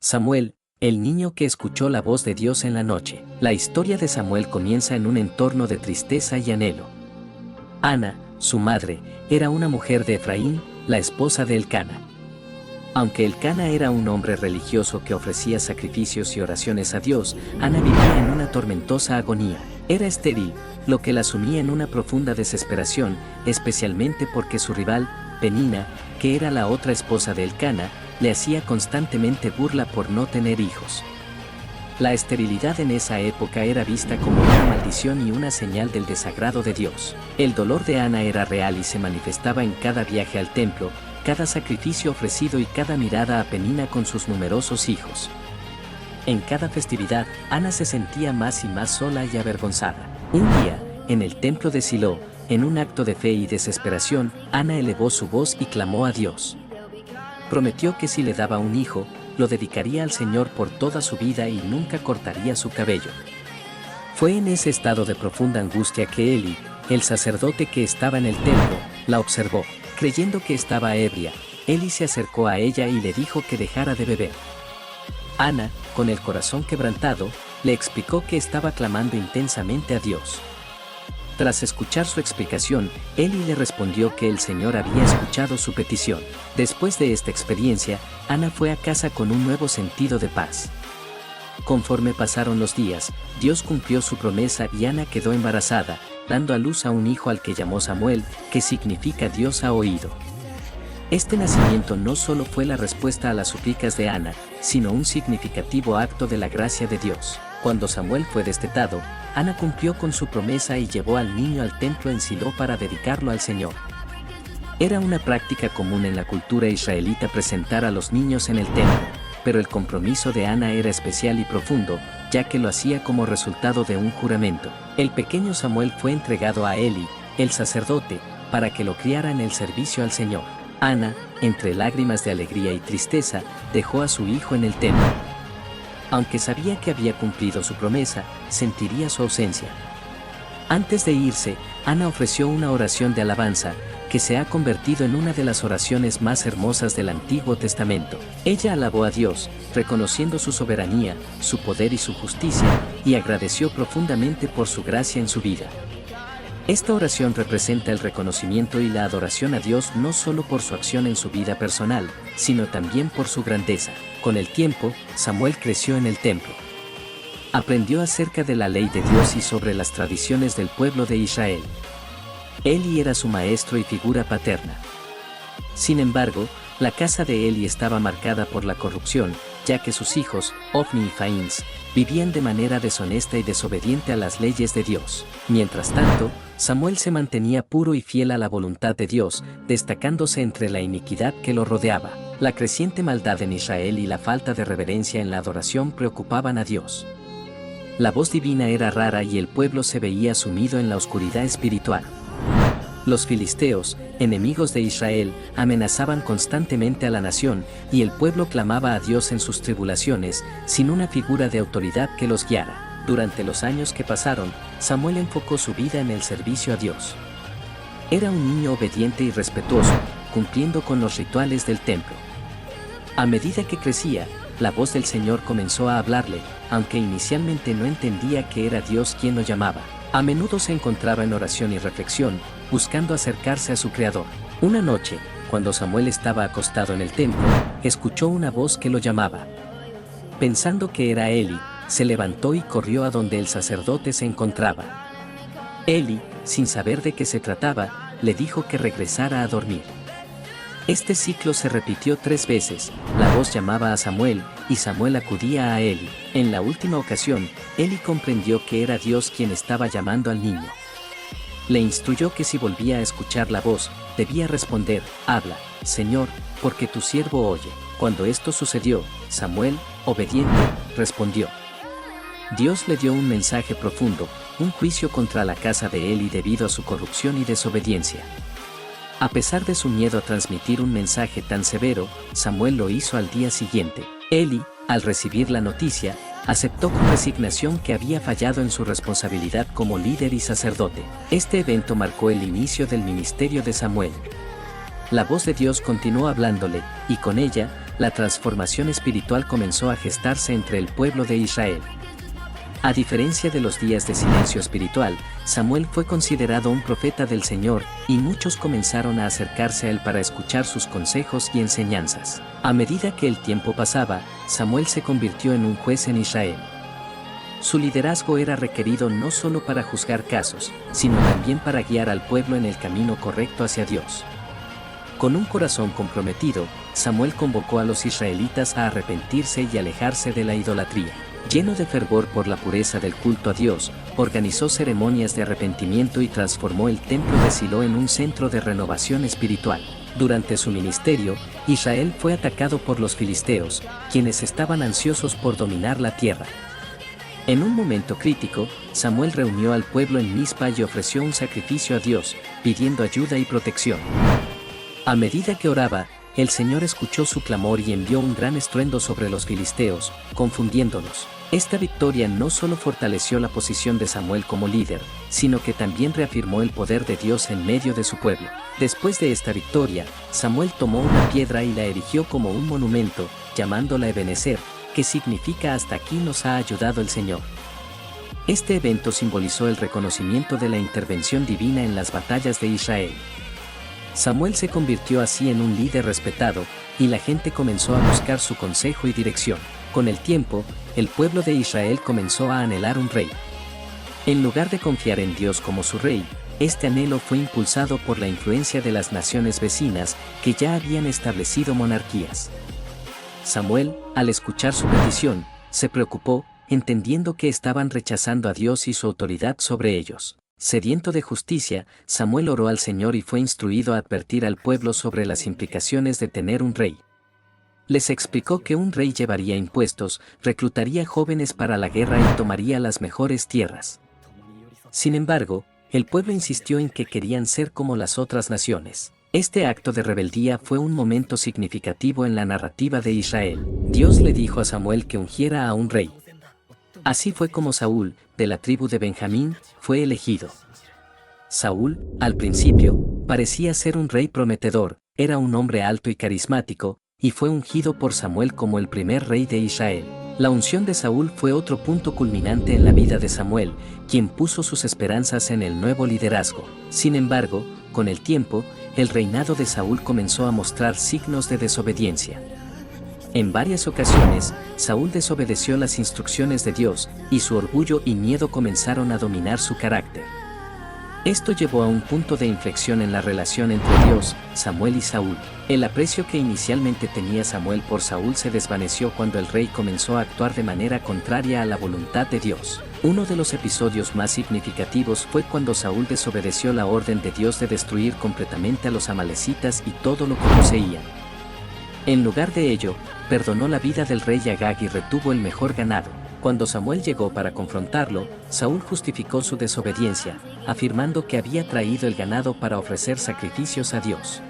Samuel, el niño que escuchó la voz de Dios en la noche. La historia de Samuel comienza en un entorno de tristeza y anhelo. Ana, su madre, era una mujer de Efraín, la esposa de Elcana. Aunque Elcana era un hombre religioso que ofrecía sacrificios y oraciones a Dios, Ana vivía en una tormentosa agonía. Era estéril, lo que la sumía en una profunda desesperación, especialmente porque su rival, Penina, que era la otra esposa de Elcana, le hacía constantemente burla por no tener hijos. La esterilidad en esa época era vista como una maldición y una señal del desagrado de Dios. El dolor de Ana era real y se manifestaba en cada viaje al templo, cada sacrificio ofrecido y cada mirada a Penina con sus numerosos hijos. En cada festividad, Ana se sentía más y más sola y avergonzada. Un día, en el templo de Silo, en un acto de fe y desesperación, Ana elevó su voz y clamó a Dios. Prometió que si le daba un hijo, lo dedicaría al Señor por toda su vida y nunca cortaría su cabello. Fue en ese estado de profunda angustia que Eli, el sacerdote que estaba en el templo, la observó. Creyendo que estaba ebria, Eli se acercó a ella y le dijo que dejara de beber. Ana, con el corazón quebrantado, le explicó que estaba clamando intensamente a Dios. Tras escuchar su explicación, Eli le respondió que el Señor había escuchado su petición. Después de esta experiencia, Ana fue a casa con un nuevo sentido de paz. Conforme pasaron los días, Dios cumplió su promesa y Ana quedó embarazada, dando a luz a un hijo al que llamó Samuel, que significa Dios ha oído. Este nacimiento no solo fue la respuesta a las súplicas de Ana, sino un significativo acto de la gracia de Dios. Cuando Samuel fue destetado, Ana cumplió con su promesa y llevó al niño al templo en Silo para dedicarlo al Señor. Era una práctica común en la cultura israelita presentar a los niños en el templo, pero el compromiso de Ana era especial y profundo, ya que lo hacía como resultado de un juramento. El pequeño Samuel fue entregado a Eli, el sacerdote, para que lo criara en el servicio al Señor. Ana, entre lágrimas de alegría y tristeza, dejó a su hijo en el templo. Aunque sabía que había cumplido su promesa, sentiría su ausencia. Antes de irse, Ana ofreció una oración de alabanza, que se ha convertido en una de las oraciones más hermosas del Antiguo Testamento. Ella alabó a Dios, reconociendo su soberanía, su poder y su justicia, y agradeció profundamente por su gracia en su vida. Esta oración representa el reconocimiento y la adoración a Dios no solo por su acción en su vida personal, sino también por su grandeza. Con el tiempo, Samuel creció en el templo. Aprendió acerca de la ley de Dios y sobre las tradiciones del pueblo de Israel. Eli era su maestro y figura paterna. Sin embargo, la casa de Eli estaba marcada por la corrupción, ya que sus hijos, Ofni y Faíns, vivían de manera deshonesta y desobediente a las leyes de Dios. Mientras tanto, Samuel se mantenía puro y fiel a la voluntad de Dios, destacándose entre la iniquidad que lo rodeaba. La creciente maldad en Israel y la falta de reverencia en la adoración preocupaban a Dios. La voz divina era rara y el pueblo se veía sumido en la oscuridad espiritual. Los filisteos, enemigos de Israel, amenazaban constantemente a la nación, y el pueblo clamaba a Dios en sus tribulaciones, sin una figura de autoridad que los guiara. Durante los años que pasaron, Samuel enfocó su vida en el servicio a Dios. Era un niño obediente y respetuoso, cumpliendo con los rituales del templo. A medida que crecía, la voz del Señor comenzó a hablarle, aunque inicialmente no entendía que era Dios quien lo llamaba. A menudo se encontraba en oración y reflexión, buscando acercarse a su Creador. Una noche, cuando Samuel estaba acostado en el templo, escuchó una voz que lo llamaba. Pensando que era Eli, se levantó y corrió a donde el sacerdote se encontraba. Eli, sin saber de qué se trataba, le dijo que regresara a dormir. Este ciclo se repitió 3 veces, la voz llamaba a Samuel, y Samuel acudía a Eli. En la última ocasión, Eli comprendió que era Dios quien estaba llamando al niño. Le instruyó que si volvía a escuchar la voz, debía responder, «Habla, Señor, porque tu siervo oye». Cuando esto sucedió, Samuel, obediente, respondió. Dios le dio un mensaje profundo, un juicio contra la casa de Eli debido a su corrupción y desobediencia. A pesar de su miedo a transmitir un mensaje tan severo, Samuel lo hizo al día siguiente. Eli, al recibir la noticia, aceptó con resignación que había fallado en su responsabilidad como líder y sacerdote. Este evento marcó el inicio del ministerio de Samuel. La voz de Dios continuó hablándole, y con ella, la transformación espiritual comenzó a gestarse entre el pueblo de Israel. A diferencia de los días de silencio espiritual, Samuel fue considerado un profeta del Señor, y muchos comenzaron a acercarse a él para escuchar sus consejos y enseñanzas. A medida que el tiempo pasaba, Samuel se convirtió en un juez en Israel. Su liderazgo era requerido no solo para juzgar casos, sino también para guiar al pueblo en el camino correcto hacia Dios. Con un corazón comprometido, Samuel convocó a los israelitas a arrepentirse y alejarse de la idolatría. Lleno de fervor por la pureza del culto a Dios, organizó ceremonias de arrepentimiento y transformó el templo de Silo en un centro de renovación espiritual. Durante su ministerio, Israel fue atacado por los filisteos, quienes estaban ansiosos por dominar la tierra. En un momento crítico, Samuel reunió al pueblo en Mizpa y ofreció un sacrificio a Dios, pidiendo ayuda y protección. A medida que oraba, el Señor escuchó su clamor y envió un gran estruendo sobre los filisteos, confundiéndolos. Esta victoria no solo fortaleció la posición de Samuel como líder, sino que también reafirmó el poder de Dios en medio de su pueblo. Después de esta victoria, Samuel tomó una piedra y la erigió como un monumento, llamándola Ebenezer, que significa hasta aquí nos ha ayudado el Señor. Este evento simbolizó el reconocimiento de la intervención divina en las batallas de Israel. Samuel se convirtió así en un líder respetado, y la gente comenzó a buscar su consejo y dirección. Con el tiempo, el pueblo de Israel comenzó a anhelar un rey. En lugar de confiar en Dios como su rey, este anhelo fue impulsado por la influencia de las naciones vecinas que ya habían establecido monarquías. Samuel, al escuchar su petición, se preocupó, entendiendo que estaban rechazando a Dios y su autoridad sobre ellos. Sediento de justicia, Samuel oró al Señor y fue instruido a advertir al pueblo sobre las implicaciones de tener un rey. Les explicó que un rey llevaría impuestos, reclutaría jóvenes para la guerra y tomaría las mejores tierras. Sin embargo, el pueblo insistió en que querían ser como las otras naciones. Este acto de rebeldía fue un momento significativo en la narrativa de Israel. Dios le dijo a Samuel que ungiera a un rey. Así fue como Saúl, de la tribu de Benjamín, fue elegido. Saúl, al principio, parecía ser un rey prometedor, era un hombre alto y carismático, y fue ungido por Samuel como el primer rey de Israel. La unción de Saúl fue otro punto culminante en la vida de Samuel, quien puso sus esperanzas en el nuevo liderazgo. Sin embargo, con el tiempo, el reinado de Saúl comenzó a mostrar signos de desobediencia. En varias ocasiones, Saúl desobedeció las instrucciones de Dios, y su orgullo y miedo comenzaron a dominar su carácter. Esto llevó a un punto de inflexión en la relación entre Dios, Samuel y Saúl. El aprecio que inicialmente tenía Samuel por Saúl se desvaneció cuando el rey comenzó a actuar de manera contraria a la voluntad de Dios. Uno de los episodios más significativos fue cuando Saúl desobedeció la orden de Dios de destruir completamente a los amalecitas y todo lo que poseían. En lugar de ello, perdonó la vida del rey Agag y retuvo el mejor ganado. Cuando Samuel llegó para confrontarlo, Saúl justificó su desobediencia, afirmando que había traído el ganado para ofrecer sacrificios a Dios.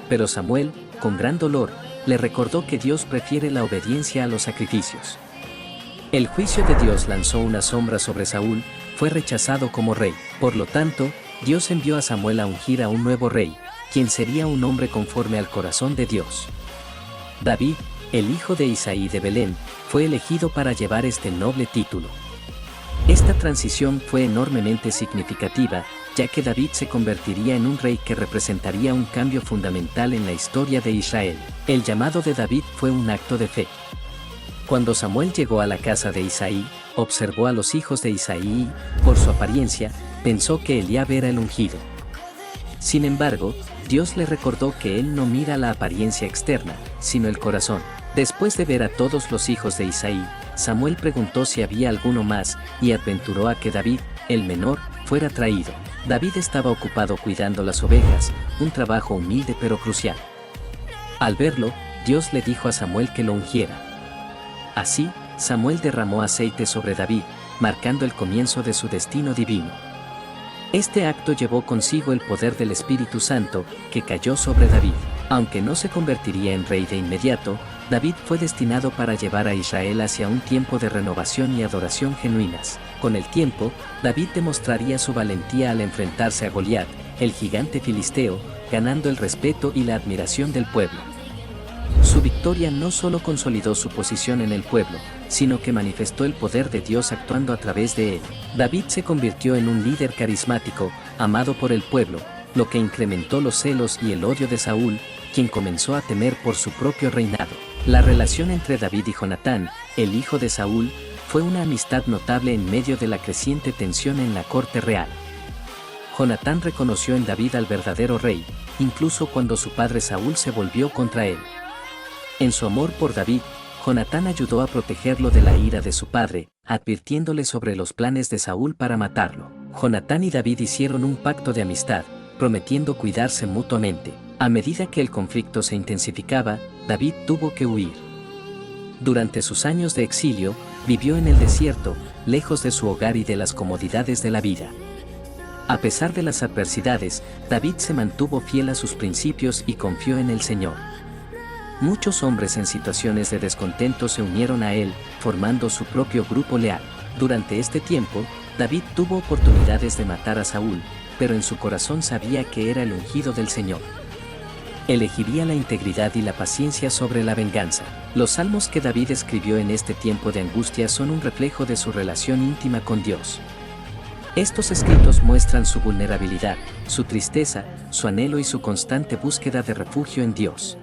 Pero Samuel, con gran dolor, le recordó que Dios prefiere la obediencia a los sacrificios. El juicio de Dios lanzó una sombra sobre Saúl, fue rechazado como rey. Por lo tanto, Dios envió a Samuel a ungir a un nuevo rey, quien sería un hombre conforme al corazón de Dios. David, el hijo de Isaí de Belén, fue elegido para llevar este noble título. Esta transición fue enormemente significativa, ya que David se convertiría en un rey que representaría un cambio fundamental en la historia de Israel. El llamado de David fue un acto de fe. Cuando Samuel llegó a la casa de Isaí, observó a los hijos de Isaí y, por su apariencia, pensó que Eliab era el ungido. Sin embargo, Dios le recordó que él no mira la apariencia externa, sino el corazón. Después de ver a todos los hijos de Isaí, Samuel preguntó si había alguno más, y aventuró a que David, el menor, fuera traído. David estaba ocupado cuidando las ovejas, un trabajo humilde pero crucial. Al verlo, Dios le dijo a Samuel que lo ungiera. Así, Samuel derramó aceite sobre David, marcando el comienzo de su destino divino. Este acto llevó consigo el poder del Espíritu Santo, que cayó sobre David. Aunque no se convertiría en rey de inmediato, David fue destinado para llevar a Israel hacia un tiempo de renovación y adoración genuinas. Con el tiempo, David demostraría su valentía al enfrentarse a Goliat, el gigante filisteo, ganando el respeto y la admiración del pueblo. Su victoria no solo consolidó su posición en el pueblo, sino que manifestó el poder de Dios actuando a través de él. David se convirtió en un líder carismático, amado por el pueblo, lo que incrementó los celos y el odio de Saúl, quien comenzó a temer por su propio reinado. La relación entre David y Jonatán, el hijo de Saúl, fue una amistad notable en medio de la creciente tensión en la corte real. Jonatán reconoció en David al verdadero rey, incluso cuando su padre Saúl se volvió contra él. En su amor por David, Jonatán ayudó a protegerlo de la ira de su padre, advirtiéndole sobre los planes de Saúl para matarlo. Jonatán y David hicieron un pacto de amistad, prometiendo cuidarse mutuamente. A medida que el conflicto se intensificaba, David tuvo que huir. Durante sus años de exilio, vivió en el desierto, lejos de su hogar y de las comodidades de la vida. A pesar de las adversidades, David se mantuvo fiel a sus principios y confió en el Señor. Muchos hombres en situaciones de descontento se unieron a él, formando su propio grupo leal. Durante este tiempo, David tuvo oportunidades de matar a Saúl, pero en su corazón sabía que era el ungido del Señor. Elegiría la integridad y la paciencia sobre la venganza. Los salmos que David escribió en este tiempo de angustia son un reflejo de su relación íntima con Dios. Estos escritos muestran su vulnerabilidad, su tristeza, su anhelo y su constante búsqueda de refugio en Dios.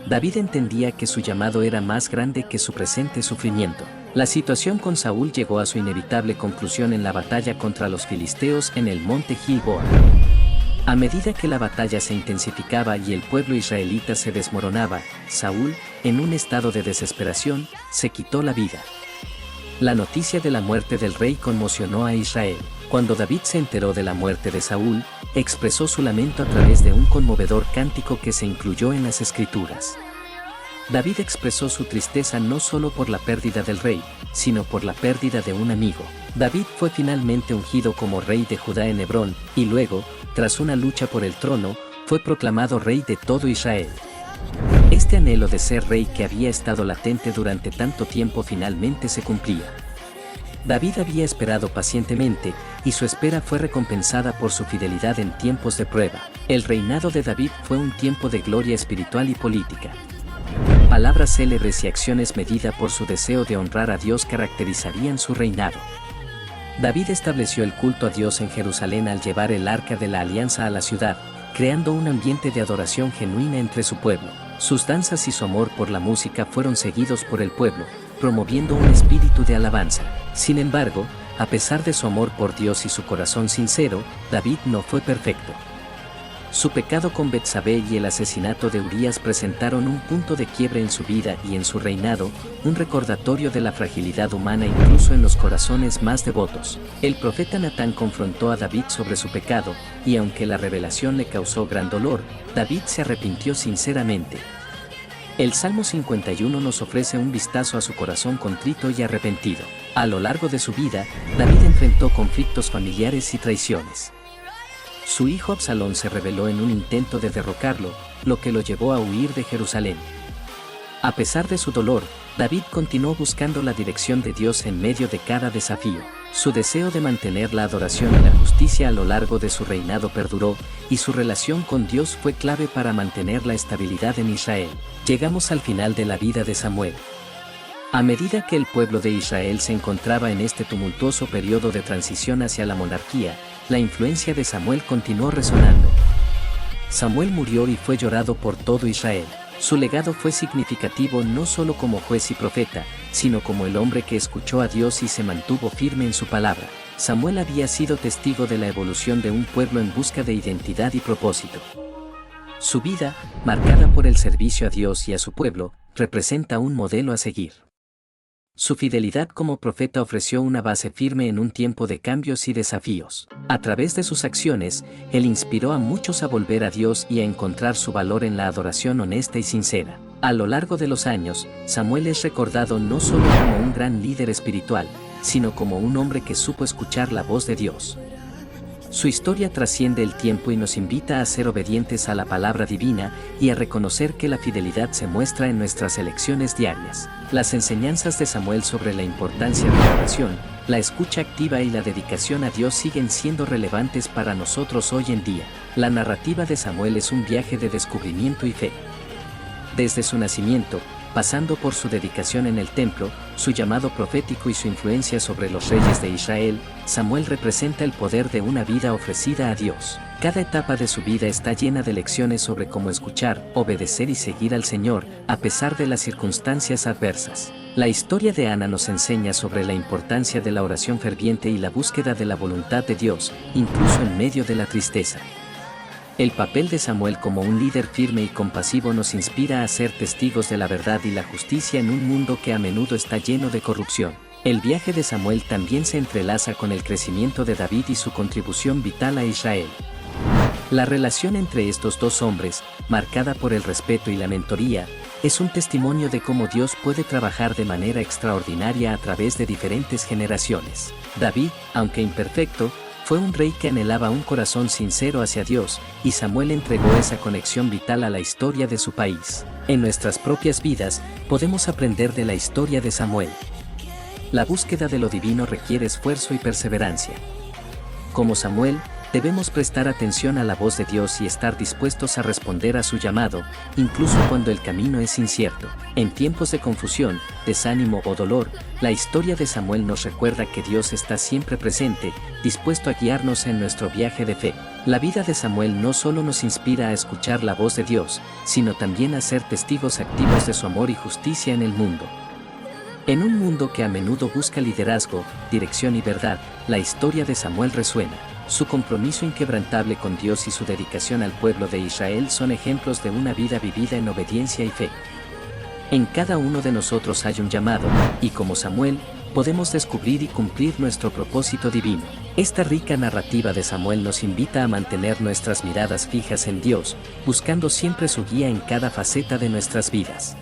David entendía que su llamado era más grande que su presente sufrimiento. La situación con Saúl llegó a su inevitable conclusión en la batalla contra los filisteos en el monte Gilboa. A medida que la batalla se intensificaba y el pueblo israelita se desmoronaba, Saúl, en un estado de desesperación, se quitó la vida. La noticia de la muerte del rey conmocionó a Israel. Cuando David se enteró de la muerte de Saúl, expresó su lamento a través de un conmovedor cántico que se incluyó en las Escrituras. David expresó su tristeza no solo por la pérdida del rey, sino por la pérdida de un amigo. David fue finalmente ungido como rey de Judá en Hebrón, y luego, tras una lucha por el trono, fue proclamado rey de todo Israel. Este anhelo de ser rey que había estado latente durante tanto tiempo finalmente se cumplía. David había esperado pacientemente, y su espera fue recompensada por su fidelidad en tiempos de prueba. El reinado de David fue un tiempo de gloria espiritual y política. Palabras célebres y acciones medidas por su deseo de honrar a Dios caracterizarían su reinado. David estableció el culto a Dios en Jerusalén al llevar el Arca de la Alianza a la ciudad, creando un ambiente de adoración genuina entre su pueblo. Sus danzas y su amor por la música fueron seguidos por el pueblo, promoviendo un espíritu de alabanza. Sin embargo, a pesar de su amor por Dios y su corazón sincero, David no fue perfecto. Su pecado con Betsabé y el asesinato de Urías presentaron un punto de quiebre en su vida y en su reinado, un recordatorio de la fragilidad humana incluso en los corazones más devotos. El profeta Natán confrontó a David sobre su pecado, y aunque la revelación le causó gran dolor, David se arrepintió sinceramente. El Salmo 51 nos ofrece un vistazo a su corazón contrito y arrepentido. A lo largo de su vida, David enfrentó conflictos familiares y traiciones. Su hijo Absalón se rebeló en un intento de derrocarlo, lo que lo llevó a huir de Jerusalén. A pesar de su dolor, David continuó buscando la dirección de Dios en medio de cada desafío. Su deseo de mantener la adoración y la justicia a lo largo de su reinado perduró, y su relación con Dios fue clave para mantener la estabilidad en Israel. Llegamos al final de la vida de Samuel. A medida que el pueblo de Israel se encontraba en este tumultuoso periodo de transición hacia la monarquía, la influencia de Samuel continuó resonando. Samuel murió y fue llorado por todo Israel. Su legado fue significativo no solo como juez y profeta, sino como el hombre que escuchó a Dios y se mantuvo firme en su palabra. Samuel había sido testigo de la evolución de un pueblo en busca de identidad y propósito. Su vida, marcada por el servicio a Dios y a su pueblo, representa un modelo a seguir. Su fidelidad como profeta ofreció una base firme en un tiempo de cambios y desafíos. A través de sus acciones, él inspiró a muchos a volver a Dios y a encontrar su valor en la adoración honesta y sincera. A lo largo de los años, Samuel es recordado no solo como un gran líder espiritual, sino como un hombre que supo escuchar la voz de Dios. Su historia trasciende el tiempo y nos invita a ser obedientes a la palabra divina y a reconocer que la fidelidad se muestra en nuestras elecciones diarias. Las enseñanzas de Samuel sobre la importancia de la oración, la escucha activa y la dedicación a Dios siguen siendo relevantes para nosotros hoy en día. La narrativa de Samuel es un viaje de descubrimiento y fe. Desde su nacimiento, pasando por su dedicación en el templo, su llamado profético y su influencia sobre los reyes de Israel, Samuel representa el poder de una vida ofrecida a Dios. Cada etapa de su vida está llena de lecciones sobre cómo escuchar, obedecer y seguir al Señor, a pesar de las circunstancias adversas. La historia de Ana nos enseña sobre la importancia de la oración ferviente y la búsqueda de la voluntad de Dios, incluso en medio de la tristeza. El papel de Samuel como un líder firme y compasivo nos inspira a ser testigos de la verdad y la justicia en un mundo que a menudo está lleno de corrupción. El viaje de Samuel también se entrelaza con el crecimiento de David y su contribución vital a Israel. La relación entre estos dos hombres, marcada por el respeto y la mentoría, es un testimonio de cómo Dios puede trabajar de manera extraordinaria a través de diferentes generaciones. David, aunque imperfecto, fue un rey que anhelaba un corazón sincero hacia Dios, y Samuel entregó esa conexión vital a la historia de su país. En nuestras propias vidas, podemos aprender de la historia de Samuel. La búsqueda de lo divino requiere esfuerzo y perseverancia. Como Samuel, debemos prestar atención a la voz de Dios y estar dispuestos a responder a su llamado, incluso cuando el camino es incierto. En tiempos de confusión, desánimo o dolor, la historia de Samuel nos recuerda que Dios está siempre presente, dispuesto a guiarnos en nuestro viaje de fe. La vida de Samuel no solo nos inspira a escuchar la voz de Dios, sino también a ser testigos activos de su amor y justicia en el mundo. En un mundo que a menudo busca liderazgo, dirección y verdad, la historia de Samuel resuena. Su compromiso inquebrantable con Dios y su dedicación al pueblo de Israel son ejemplos de una vida vivida en obediencia y fe. En cada uno de nosotros hay un llamado, y como Samuel, podemos descubrir y cumplir nuestro propósito divino. Esta rica narrativa de Samuel nos invita a mantener nuestras miradas fijas en Dios, buscando siempre su guía en cada faceta de nuestras vidas.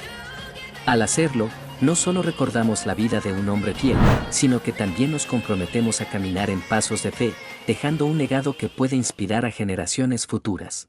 Al hacerlo, no solo recordamos la vida de un hombre fiel, sino que también nos comprometemos a caminar en pasos de fe, dejando un legado que puede inspirar a generaciones futuras.